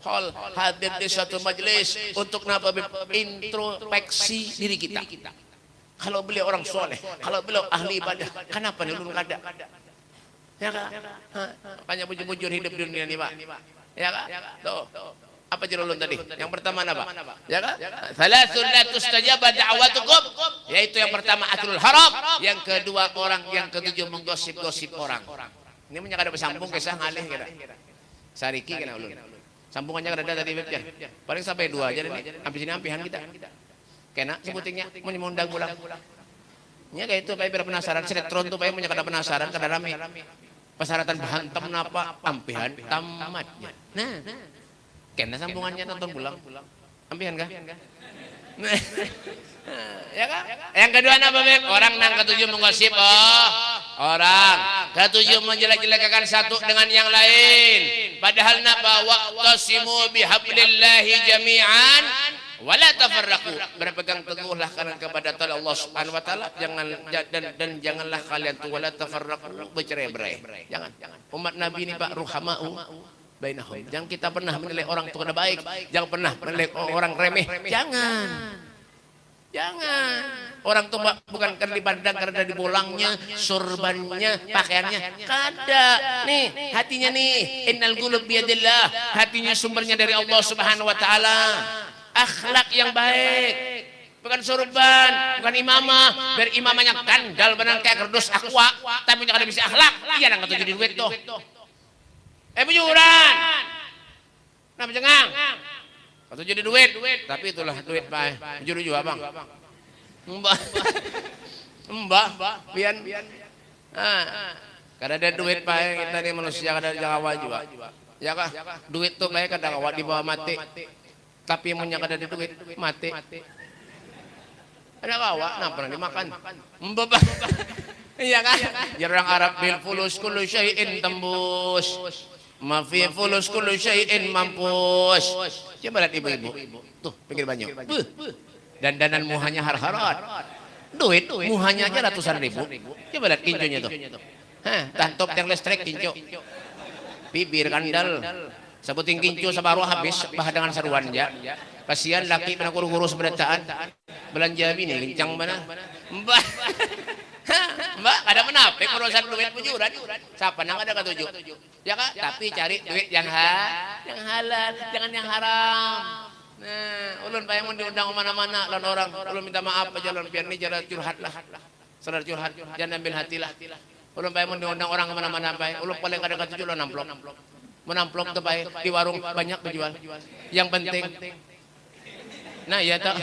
A: hall hadir di suatu majelis untuk introspeksi diri kita. Kalau beliau orang soleh, kalau beliau ahli ibadah, kenapa nih ulun kada? Ya Kak? Makanya bujur-bujur hidup di dunia ini, Pak. Ya Kak? Tuh. Apa jerulun tadi? Yang pertama apa? Ya Kak? Salasun la tustajaba da'watukum, yaitu yang pertama aklul haram, yang kedua orang, yang ketujuh menggosip-gosip orang. Ini punya kada bersambung kisah ngalih kira. Sariki kena ulun. Sambungannya kada tadi webnya. Paling sampai 2 aja nih. Habis ini ampihan kita. Kena sebutingnya mau mengundang pulang. Nya kayak itu pae penasaran sinetron tuh pae punya kada penasaran kada rame. Persyaratan bahantam napa ampihan tamatnya. Nah. Kena sambungannya nonton pulang. Ampihan kah? Ya kan? Yang kedua apa, Beb? Orang nang ketujuh menggosip orang, ketujuh menjelek-jelekkan satu dengan yang lain. Padahal napa waqtasimu bihablillahi jami'an wala tafarraqu. Berpegang teguhlah kalian kepada Allah Subhanahu wa taala, dan janganlah kalian tuh wala tafarraqu bercerai-berai. Jangan. Umat Nabi ini, Pak, ruhamau bainahum. Jangan kita pernah menilai orang itu kada baik, jangan pernah menilai orang remeh. Jangan. Orang tuh bukan karena dipandang karena dibolangnya, surbannya, pakaiannya. Kada. Nih, hatinya nih. Innal qulub biyadillah. Hatinya sumbernya dari Allah Subhanahu wa taala. Akhlak yang baik. Bukan surban, bukan imamah. Biar imamahnya kandal benar kayak kerdus aqua, tapi kada bisa akhlak. Iya nang ketujuh duit tuh. Bujuran. Kenapa cengang? Atau jadi duit, tapi itulah duit, Pak. Jujur juga, Bang. Mbak, pian. Kada ada duit, Pak. Kita ini manusia kada jawa juga. Ya kah? Duit tuh Pak kada kawa di bawah mati. Tapi munnya kada ada duit, mati. Ada kawa, nah pernah dimakan. Mbak. Iya kan? Ya orang Arab bil fulus kullu syai'in tembus. Ma fi fulus kullu syai'in mampus. Coba lihat ibu-ibu. Tuh, pinggir banyu. Dandanan muhanya har-harat. Duit muhanya aja ratusan ribu. Coba lihat kinconya tuh. Tantop yang listrik kinco. Bibir kandal. Sabuting kincu sa baro habis bahadangan saruan ja. Kasihan laki pina guru-guru seberataan. Belanja bini kencang mana? Mbak. Mbak, ada menapik urusan duit bujuran. Siapa nang ada ketujuh? Ya Kak, tapi cari duit yang halal, jangan yang haram. Nah, ulun pa yang diundang kemana-mana lan orang, ulun minta maaf aja lan biar ini jalan curhat lah. Sadar curhat, jangan ambil hati lah. Ulun pa yang diundang orang kemana-mana pa, ulun paling kada ketujuh lan amplop. Menamplop tuh pa di warung banyak berjual. Yang penting. Nah, ya tak.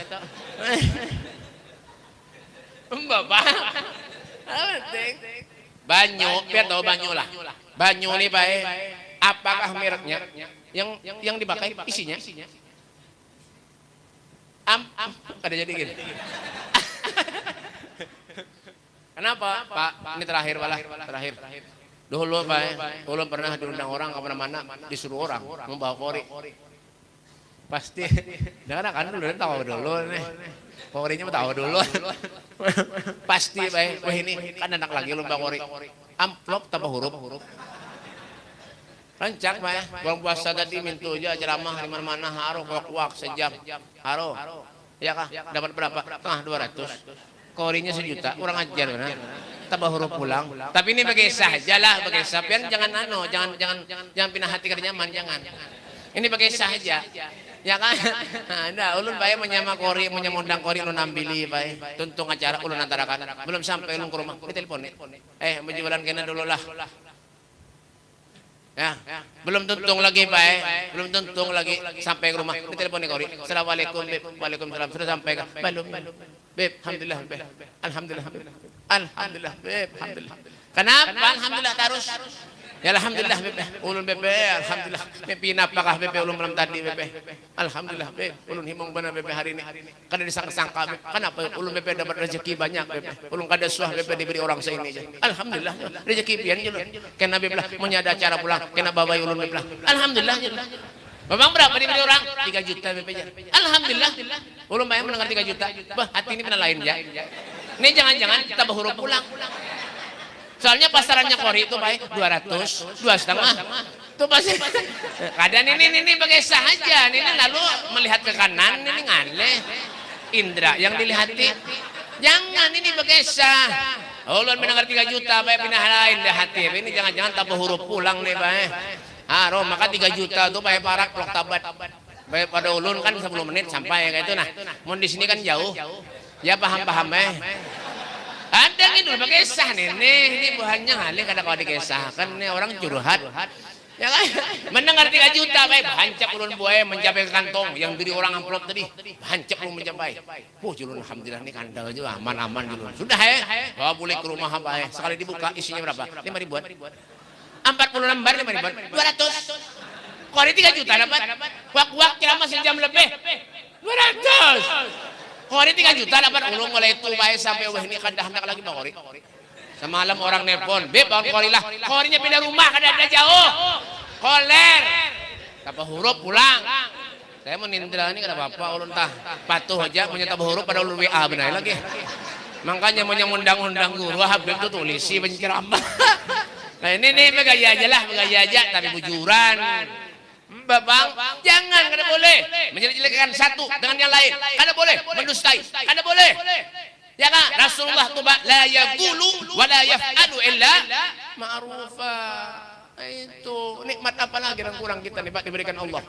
A: Bapak. Penting. Banyu, biar tahu banyu lah. Banyu nih Pak, apakah mereknya? Yang dipakai isinya? Kada jadi gini. Kenapa Pak? Ini terakhir malah, terakhir. Dulu Pak, ulun pernah diundang orang kemana-mana, disuruh orang membawa kori. Pasti, jangan kan dulu tahu dulu nih. Korinya tahu dulu. Pasti Pak, wah ini kan anak lagi lomba kori. Amplop tanpa huruf. Rancak Pak, bulan puasa tadi mintu aja ceramah di mana-mana haro kuak sejam. Haro. Ya kah? Dapat berapa? Tengah 200. Korinya 1 juta, kurang ajar benar. Tambah huruf pulang. Tapi ini bagi sajalah, bagi sapian jangan jangan pindah hati kerja nyaman, jangan. Ini bagi saja. Ya kan? Nah, ulun bae menyama kori, menyamundang kori ulun ambili bae. Tuntung acara ulun antarakan. Belum sampai ulun ke rumah, ditelepon. Menjualan kena dulu lah. Ya, belum tuntung lagi bae. Belum tuntung lagi sampai ke rumah. Ditelepon kori. Assalamualaikum, Beb. Waalaikumsalam. Sudah sampai kan? Belum. Beb, alhamdulillah, Beb. Alhamdulillah, Beb. Alhamdulillah, Beb. Alhamdulillah. Kenapa? Alhamdulillah terus. Ya alhamdulillah Beb, ulun Beb, alhamdulillah. Beb pinapakah Beb ulun malam tadi Beb. Alhamdulillah Beb, ulun himong benar Beb hari ini. Kada disangka-sangka Beb. Kenapa ulun Beb dapat rezeki banyak Beb. Ulun kada suah Beb diberi orang seini aja. Alhamdulillah, rezeki pian je. Kena Beb lah menyada acara pulang, kena babai ulun Beb lah. Alhamdulillah. Babang berapa diberi orang? 3 juta Beb aja. Alhamdulillah. Ulun bayang mendengar 3 juta. Bah, hati ini benar lain ya. Ini jangan-jangan kita berhuruf pulang. Soalnya pasarannya kori itu baik 200, 2,5. Itu pasti. Kadang ini bagai saja. Ini lalu melihat ke kanan ini ngale. Indra yang dilihati. Jangan ini bagai sah. Ulun mendengar 3 juta baik pindah lain deh hati. Ini jangan-jangan tambah huruf pulang nih baik. Haro maka 3 juta tuh baik parak blok tabat. Baik pada ulun kan 10 menit sampai kayak itu nah. Mau di sini kan jauh. Ya paham-paham Ada gitu pakai kisah nih ini bahannya halih kada kau dikisahkan nih orang curhat. Ya kan? Mendengar 3 juta baik hancap ulun buaya mencapai ke kantong yang diri orang amplop tadi. Hancap ulun mencapai. Julun alhamdulillah nih kandang aja aman-aman julun. Sudah bawa boleh ke rumah apa sekali dibuka isinya berapa? 5 ribuan. 40 lembar 5 ribuan. 200. Kori 3 juta dapat. Wak ceramah sejam lebih. 200. Kori 3 juta dapat ulung mulai itu baik sampai wah ini kan dah hendak lagi bang kori. Semalam orang nelpon, Beb bangun kori lah. Korinya pindah rumah kada ada jauh. Koler. Tanpa huruf pulang. Saya mau nindra ini kada apa-apa ulun tah. Patuh aja punya tanpa huruf pada ulun WA benar lagi. Makanya mau undang-undang guru Habib tuh tulisi penceramah. Nah ini begaya aja lah, begaya aja tapi bujuran. Babang, jangan, kada boleh menjelek-jelekan satu dengan yang lain, kada boleh mendustai, kada boleh. Ya kan? Rasulullah tuh la yaqulu wa la yaf'alu illa ma'rufa. Itu nikmat apa lagi yang kurang kita nih Pak diberikan Allah.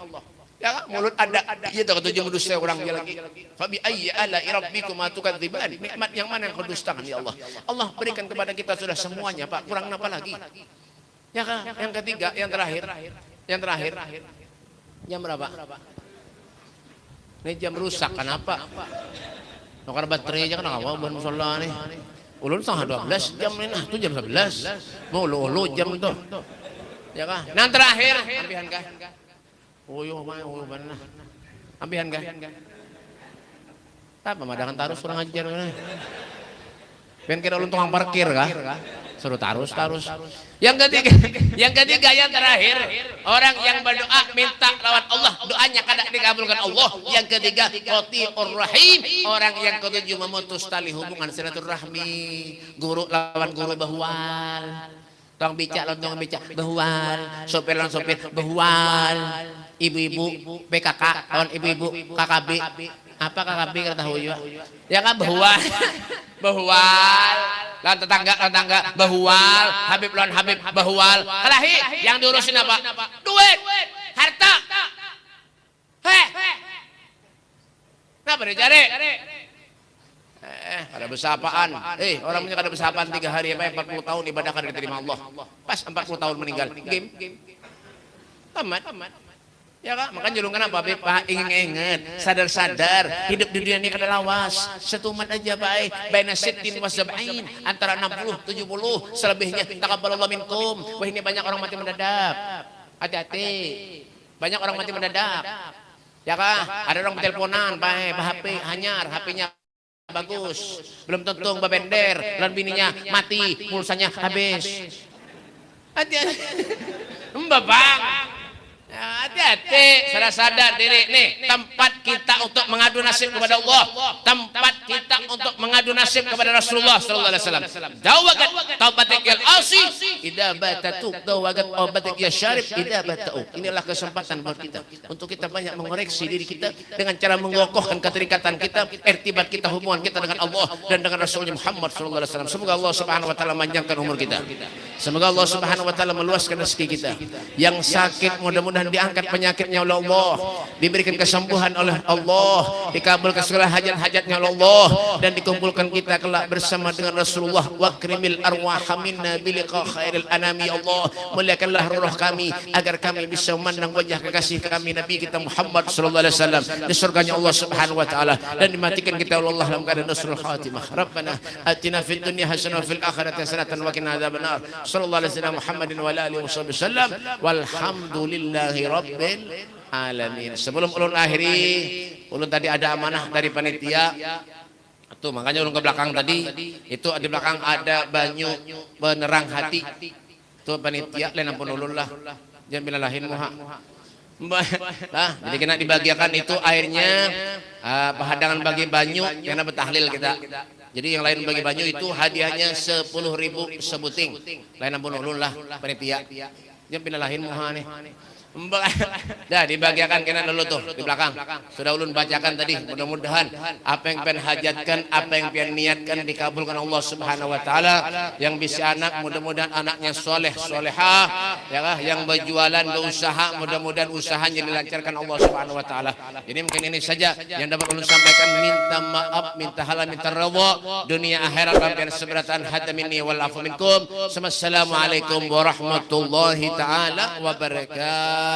A: Ya kan? Mulut ada gitu ketujuh mendustai orang dia lagi. Fa bi ayyi ala'i rabbikuma tukadziban. Nikmat yang mana yang kau dustakan ya Allah? Allah berikan kepada kita sudah semuanya Pak, kurang apa lagi? Ya kan? Yang ketiga, yang terakhir. Jam berapa? Ini jam rusak, kenapa? Nukar baterai aja kan awal buat musola nih. Ulun setengah 12 jam ini, itu jam 11. Mau ulu jam itu. Ya kah? Nah terakhir, ambihan kah? Uyuh mana? Ambihan kah? Apa madangan tarus kurang ajar mana? Ben kira ulun tukang parkir kah? Suruh tarus. Yang ketiga yang terakhir, orang yang berdoa minta lawan Allah, doanya kada dikabulkan Allah. Yang ketiga, qati'ur rahim, orang yang ketujuh memutus tali hubungan silaturahmi, guru lawan guru bahwal. Tong becak lontong becak behual, sopir lawan sopir behual, ibu-ibu PKK lawan ibu-ibu KKB. Apa KKB kata tahu juga? Ya kan behual. Behual. Lawan tetangga behual, Habib lawan Habib behual. Kalahi yang diurusin apa? Duit, harta. Heh. Kenapa dicari? Ada bersapaan. Orang punya ada bersapaan 3 hari apa 40 tahun ibadah kan diterima Allah. Pas 40 tahun meninggal. Game. Tamat. Ya Kak, makanya julungan apa Pak? Ingat, sadar-sadar hidup di dunia ini kada lawas. Setumat aja Pak. Baina sittin wa sab'in, antara 60 70, selebihnya taqabbalallahu minkum. Wah, ini banyak orang mati mendadak. Hati-hati. Banyak orang mati mendadak. Ya Kak, ada orang teleponan, Pak HP hanyar, HP-nya bagus, belum tentu babender, dan bininya mati, pulsanya habis. Hati-hati, Mbak Bang. Hati-hati, sadar-sadar diri nih, tempat kita untuk mengadu nasib kepada Allah, tempat kita untuk mengadu nasib kepada Rasulullah sallallahu alaihi wasallam. Dawagat taubatik yal asi idza batatu, dawagat taubatik ya syarif idza batau. Inilah kesempatan buat kita untuk kita banyak mengoreksi diri kita dengan cara mengokohkan keterikatan kita, irtibat kita, hubungan kita dengan Allah dan dengan Rasulnya Muhammad sallallahu alaihi wasallam. Semoga Allah Subhanahu wa taala panjangkan umur kita. Semoga Allah Subhanahu wa taala meluaskan rezeki kita. Yang sakit mudah-mudahan diangkat penyakitnya oleh Allah, diberikan kesembuhan oleh Allah, dikabulkan segala hajat-hajatnya oleh Allah, dan dikumpulkan kita kelak bersama dengan Rasulullah. Wakrimil arwah minna biliqa khairil anami. Allah, muliakanlah roh kami agar kami bisa memandang wajah kekasih kami Nabi kita Muhammad sallallahu alaihi wasallam di surganya Allah Subhanahu wa taala, dan dimatikan kita oleh Allah dalam keadaan husnul khatimah. Rabbana atina fid dunya hasanah wa fil akhirati hasanah wa qina adzabannar. Sallallahu alaihi wasallam Muhammadin wa alihi wasallam. Walhamdulillahi Rabbil alamin. Sebelum ulun akhiri, ulun tadi ada amanah dari panitia. Tuh makanya ulun ke belakang tadi, itu di belakang ada banyu penerang hati. Tuh panitia lain ampun ulun lah. Jangan bilalahin muha. Nah, jadi kena dibagiakan itu airnya, pahadangan bagi banyu karena bertahlil kita. Jadi yang lain bagi banyu itu hadiahnya 10.000 sebuting. Lain ampun ulun lah panitia. Jangan bilalahin muha nih. Dah dibagiakan kena dulu tuh di belakang. Sudah ulun bacakan tadi. Mudah-mudahan apa yang pengen hajatkan, apa yang pengen niatkan dikabulkan Allah Subhanahu wa taala. Yang bisa anak, mudah-mudahan anaknya soleh, solehah, ya kah? Yang berjualan, berusaha, mudah-mudahan usahanya dilancarkan Allah Subhanahu wa taala. Jadi mungkin ini saja yang dapat ulun sampaikan. Minta maaf, minta halal, minta ridha dunia akhirat, dan seberatan hatta minni wal afu minkum. Assalamualaikum warahmatullahi taala wabarakatuh.